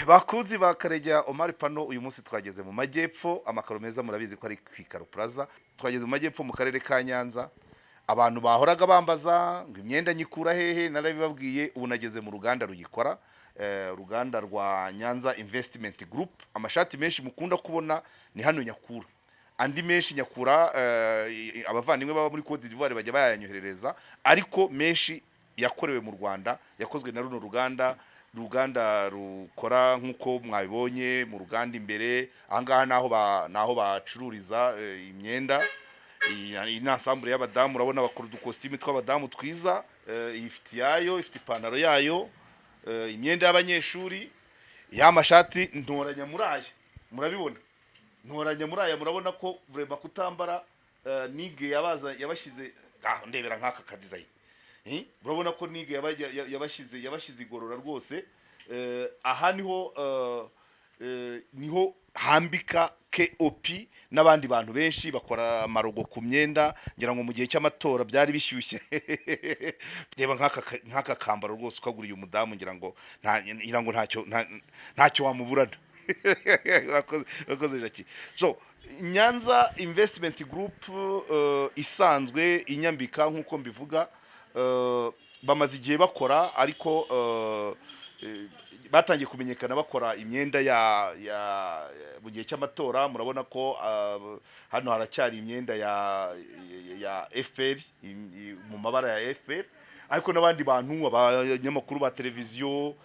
bakunzi ba Karegeya Omar Pano, uyu munsi twageze mu majyepfo. Amakaro meza murabizi ko ari kwikaro Plaza. Twageze mu majyepfo mu karere ka Nyanza. Abantu bahoraga bambaza ngo imyenda nyikura hehe, narabibabwiye. Ubu nageze mu ruganda ruyikora, uruganda rwa Nyanza Investment Group. Amashati menshi mukunda kubona ni hano nyakura, andi menshi nyakura abavandimwe baba muri Cote d'Ivoire bajya bayanyoherereza, ariko menshi yakorewe mu Rwanda, yakozwe na runo ruganda rukora nkuko mwabibonye mu ruganda imbere. Ahangaha naho bacururiza imyenda. Iyi ni ensemble y'abadamu, urabona bakora udukositime tw'abadamu twiza. Ifite yayo, ifite ipantaro yayo, imyenda y'abanyeshuri, y'amashati ntoranya muraya, murabibona ntoranya muraya. Murabona ko vrema kutambara nige yabashize ndebera nk'aka ka design. Urabona ko nige yabashize igorora rwose. Aha niho hambika KOP n'abandi bantu benshi bakora amarogo ku myenda. Ngira ngo mu gihe cy'amatora byari bishyushye. Reba nk'aka kambaro rwose ukaguriye umudamu, ngira ngo ntacyo wamuburana. Bakoze jaki. So Nyanza Investment Group isanzwe inyambika nkuko mbivuga, bamaze igihe bakora, ariko batangiye kumenyekana bakora imyenda mu gihe cy'amatora. Murabona ko hano haracyari imyenda ya FPR, mu mabara ya FPR, ariko n'abandi bantu, abanyamakuru ba televiziyo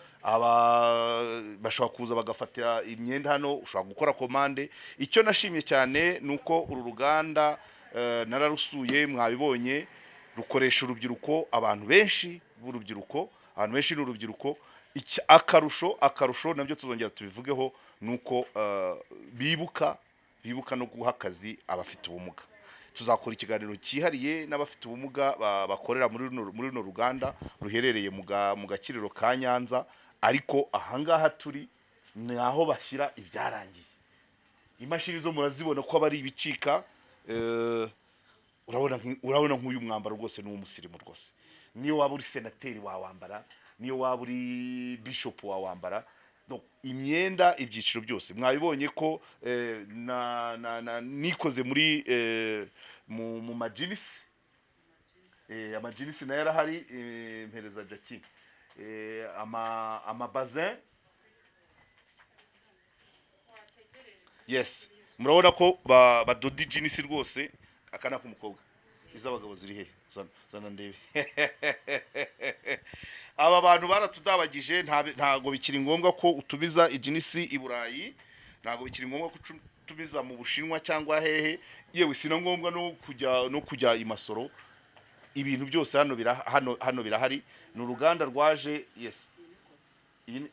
bashobora kuza bagafata imyenda hano, ushobora gukora komande. Icyo nashimye cyane nuko uru ruganda nararusuye, mwabibonye, rukoresha urubyiruko, abantu benshi b'urubyiruko, abantu benshi n'urubyiruko. Akarusho nabyo tuzongera tubivugeho, nuko bibuka no guha akazi abafite ubumuga. Tuzakora ikiganiro cyihariye n'abafite ubumuga bakorera muri runo ruganda ruherereye mu Gakiriro ka Nyanza. Ariko ahangaha turi ni aho bashyira ibyarangiye. Imashini zo murazibona ko bari ibicika. Urabona nk'uyu mwambaro rwose ni umusirimu rwose. Niyo waba uri senateri wawambara, niyo waba uri bishop wawambara. Imyenda ibyiciro byose mwabibonye ko nikoze muri mu majinisi. Amajinisi nayo yarahari. Mpereza Jackie amabazin. Yes, murabona ko badodi jinisi rwose. Akana k'umukobwa, iz'abagabo ziri he? Zana ndebe. Aba bantu baratudabagije, ntago bikiri ngombwa ko utubiza ijinisi i Burayi, ntago bikiri ngombwa ko utubiza mu Bushinwa cyangwa hehe. Yewe sina ngombwa no kujya i Masoro. Ibintu byose hano birahari. Ni uruganda rwaje. Yes, iyi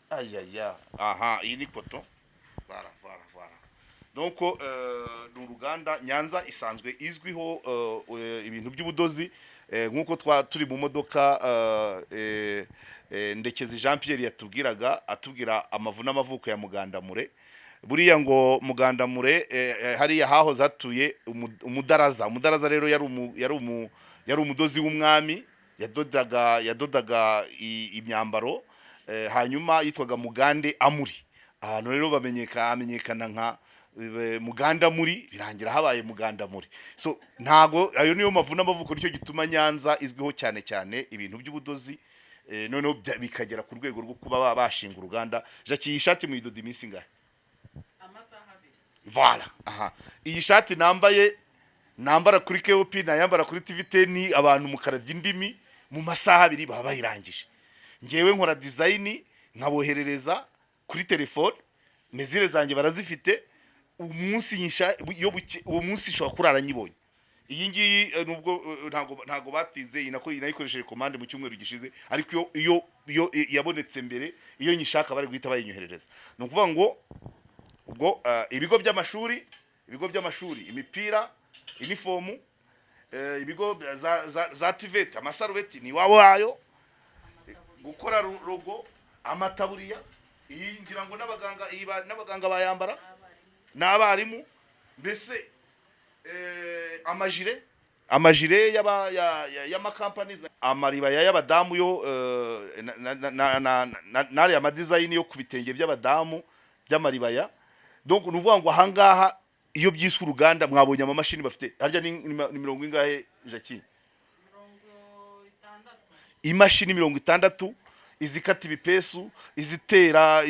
ni koto. Vara. Donc ni uruganda Nyanza isanzwe izwiho ibintu by'ubudozi. Nkuko turi mu modoka, Ndekezi Jean Pierre atubwira amavu n'amavuko ya Mugandamure. Buriya ngo Mugandamure hariya hahoze hatuye umudaraza rero yari umudozi w'umwami, yadodaga imyambaro. Hanyuma yitwaga Mugande Amuri. Ahantu rero amenyekana nka Mugandamuri, birangira habaye Mugandamuri. So ntago ayo niyo mavu n'amavuko, nicyo gituma Nyanza izwiho cyane ibintu by'ubudozi. Noneho bikagera ku rwego rwo kuba bashinga uruganda. Jackie, iyi shati muyidoda iminsi ngahe? Amasaha 2. Voilà. Iyi shati nambara kuri KOP, nayambara kuri TV10, abantu mukarabya indimi mu masaha 2 baba bayirangije. Ngewe nkora design nkaboherereza kuri telefone, mezire zanjye barazifite. Uwo munsi shobora kurara nyibonye. Iyi ngiyi nubwo ntago batinze, inayikoresheje commande mu cyumweru gishize, ariko iyo yabonetse mbere, iyo nyishaka bari guhita bayinyoherereza. No kuvuga ngo ubwo ibigo by'amashuri, imipira, uniform, ibigo za TVET, amasarubeti ni wabo wayo, gukora logo, amataburiya. Iyi ngira ngo n'abaganga bayambara, n'abarimu. Mbese amajire amajire y'amakampani, amaribaya y'abadamu yo nari amadizayini yo ku bitenge by'abadamu by'amaribaya. Donc nuvuga ngo ahangaha iyo byiswe uruganda mwabonye amamashini bafite harya ni 70 ingahe Jackie? 60. Imashini 60 izikata ibipesu, izitera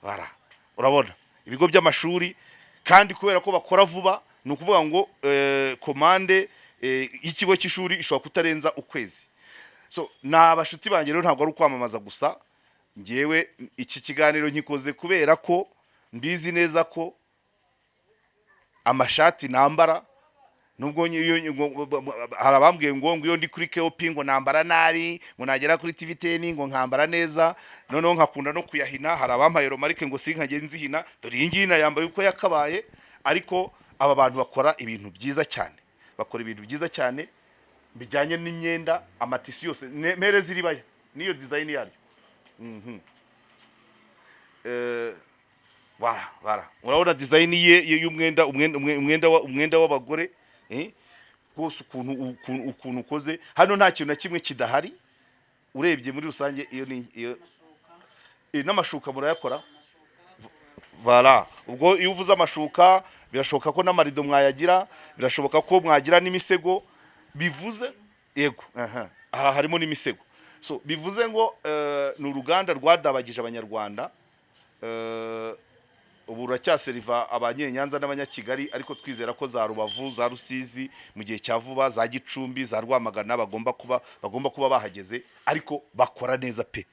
bara urabona ibigo by'amashuri, kandi kubera ko bakora vuba ni ukuvuga ngo komande y'ikigo cy'ishuri ishobora kutarenza ukwezi. So nabashuti banjye rero ntabwo ari ukwamamaza gusa, ngewe iki kiganiro nkikoze kubera ko mbizi neza ko amashati nambara, nubwo harabambwiye ngo iyo ndi kuri KOP ngo nambara nabi, ngo nagera kuri TV10 ngo nkambara neza, noneho nkakunda no kuyahina. Harabampaye romarike ngo sinkage nzihina, dore iyi ngina yambaye uko yakabaye. Ariko aba bantu bakora ibintu byiza cyane, bakora ibintu byiza cyane bijyanye n'imyenda, amatisi yose mere ziribaya niyo design yayo. Urabona design ye umwenda w'abagore rwose ukuntu ukoze. Hano nta kintu na kimwe kidahari urebye muri rusange. Iyo n'amashuka murayakora. Voilà, ubwo iyo uvuze amashuka birashoboka ko n'amarido mwayagira, birashoboka ko mwagira n'imisego, bivuze yego aha harimo n'imisego. So bivuze ngo ni uruganda rwadabagije abanyarwanda. Ubu ruracyaseriva abanyenyanza n'abanyakigali, ariko twizera ko za Rubavu, za Rusizi mu gihe cya vuba, za Gicumbi, za Rwamagana bagomba kuba bahageze, ariko bakora neza pe.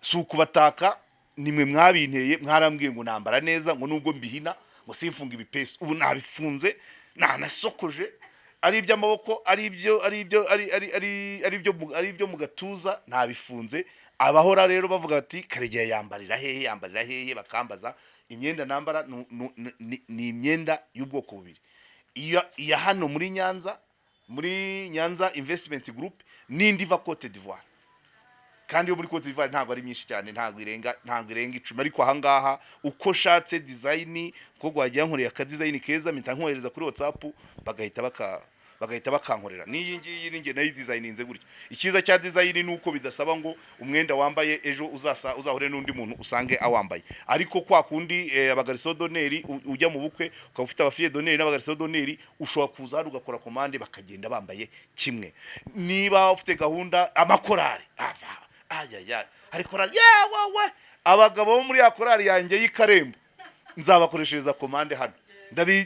Si ukubataka, nimwe mwabinteye, mwarambwiye ngo nambara neza, ngo nubwo mbihina ngo simfunga ibipesi, ubu nabifunze nanasokoje, ari iby'amaboko, ari ibyo mu gatuza nabifunze. Abahora rero bavuga bati Karegeya yambarira hehe bakambaza. Imyenda nambara ni imyenda y'ubwoko bubiri. Iya hano muri Nyanza Investment Group n'indi va Cote d'Ivoire, kandi yo muri Cote d'Ivoire ntabwo ari myinshi cyane, ntabwo irenga 10. Ariko ahangaha uko shatse design ko gwagiye nkoreye aka design keza, mpita nkohereza kuri WhatsApp bagahita bakankorera. Niyi ngiyi ninge nayo designinze gutya. Ikiza cya design nuko bidasaba ngo umwenda wambaye ejo uzahure n'undi muntu usange awambaye. Ariko kwa kundi abagariso doneri ujya mu bukwe ukaba ufite abafiye doneri n'abagariso doneri, ushobora kuza hano ugakora komande bakagenda bambaye kimwe. Niba ufite gahunda amakorari hari korari yewe abagabo bo muri ya korari yanjye y'Ikarembo nzabakoreshereza komande hano.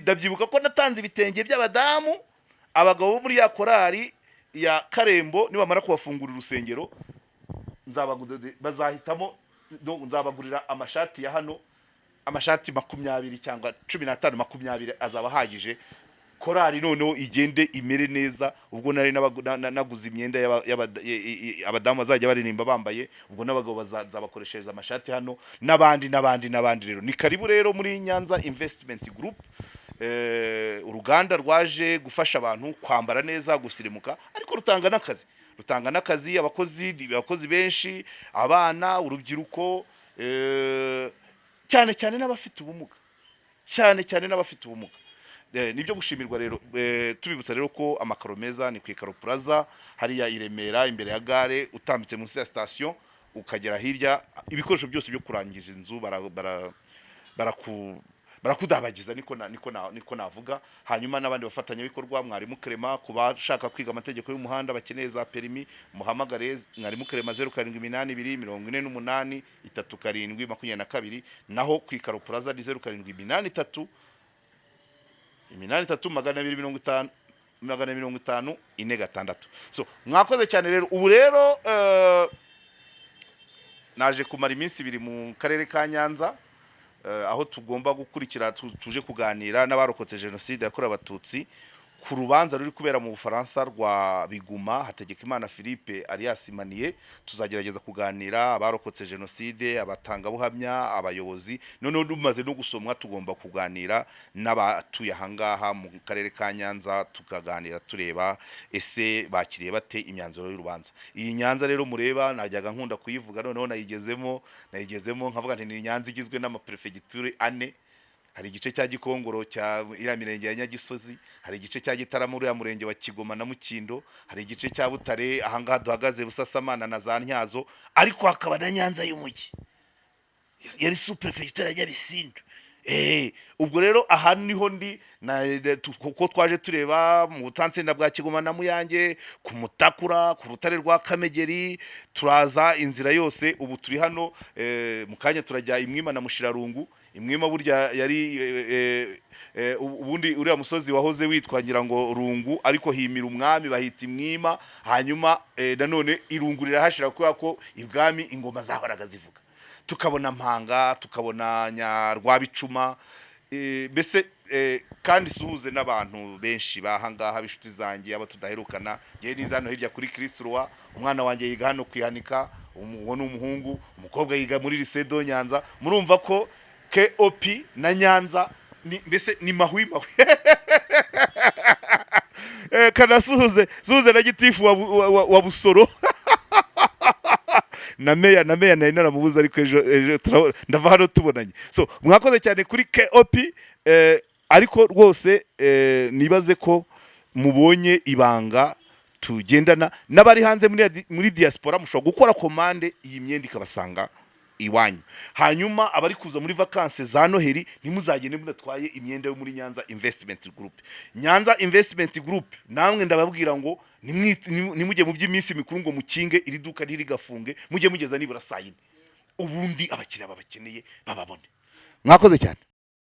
Ndabyibuka ko natanze ibitenge by'abadamu. Abagabo bo muri ya korari ya Karembo nibamara kubafungurira urusengero bazahitamo, nzabagurira amashati ya hano, amashati 20 cyangwa 15 20 azaba hagije. Korari noneho igende imere neza. Ubwo nari naguze imyenda abadamu bazajya baririmba bambaye, ubwo n'abagabo bazabakoreshereza amashati hano, n'abandi rero. Ni karibu rero muri Nyanza Investment Group, uruganda rwaje gufasha abantu kwambara neza, gusirimuka, ariko rutanga n'akazi, abakozi benshi, abana, urubyiruko, cyane n'abafite ubumuga. Nibyo gushimirwa rero. Tubibutsa rero ko amakaro meza ni ku Ikaro Plaza hariya i Remera imbere ya gare, utambitse munsi ya station ukagera hirya, ibikoresho byose byo kurangiza inzu barakudabagiza, niko navuga. Hanyuma n'abandi bafatanya bikorwa, Mwarimu Clement, kubashaka kwiga amategeko y'umuhanda bakeneye za permis, muhamagare Mwarimu Clement 0782 48 37 naho ku Ikaro Plaza ni 0783 250 So mwakoze cyane rero. Ubu rero naje kumara iminsi 2 mu karere ka Nyanza, aho tugomba gukurikira, tuje kuganira n'abarokotse jenoside yakorewe Abatutsi ku rubanza ruri kubera mu Bufaransa rwa Biguma Hategekimana Philippe alias Maniye. Tuzagerageza kuganira abarokotse jenoside, abatanga buhamya, abayobozi. None dumaze no gusomwa, tugomba kuganira n'abatuye ahangaha mu karere ka Nyanza, tukaganira tureba ese bakiriye bate imyanzuro y'urubanza. Iyi Nyanza rero mureba najyaga nkunda kuyivuga, noneho nayigezemo nkavuga nti ni Nyanza igizwe n'amaprefegiture 4. hari igice cya Gikongoro cya iriya mirenge ya Nyagisozi, hari igice cya Gitarama uriya murenge wa Kigoma na Mukindo, hari igice cya Butare ahangaha duhagaze Busasamana na za Ntyazo, ariko hakaba na Nyanza y'umujyi yari superfecture ya Nyabisindu. Ubwo rero aha niho ndi kuko twaje tureba mu butansinda bwa Kigoma na Muyange, ku Mutakura, ku rutare rwa Kamegeri, turaza inzira yose. Ubu turi hano mu kanya turajya Imwima na Mushirarungu. Imwima burya yari ubundi uriya musozi wahoze witwa ngira ngo Rungu, ariko himira umwami bahita Imwima, hanyuma nanone Irungu rirahashira kubera ko ibwami ingoma zahoraga zivuga. Tukabona Mpanga, tukabona Nyarwabicuma, mbese kandi suhuze n'abantu benshi bahangaha bishuti zanjye aba tudaherukana. Ngiye nizano hirya kuri Kristo, umwana wanjye yiga hano kwihanika, uwo n'umuhungu, umukobwa yiga muri Lycée de Nyanza. Murumva ko KOP na Nyanza mbese ni mahwi kana suhuze na gitifu wa Busoro na meya nari naramubuza, ariko ejo ndava hano tubonanye. So mwakoze cyane kuri KOP, ariko rwose nibaze ko mubonye ibanga tugendana n'abari hanze muri diaspora. Mushobora gukora commande iyi myenda ikabasanga iwanyu, hanyuma abari kuza muri vacances za Noheli ntimuzagende munatwaye imyenda yo muri Nyanza Investment Group. Nyanza Investment Group namwe ndababwira ngo nimujye mu by'iminsi mikuru ngo mukinge iri duka riri gafunge, mujye mugeza nibura saa 4, ubundi abakiriya babakeneye bababone. Mwakoze cyane.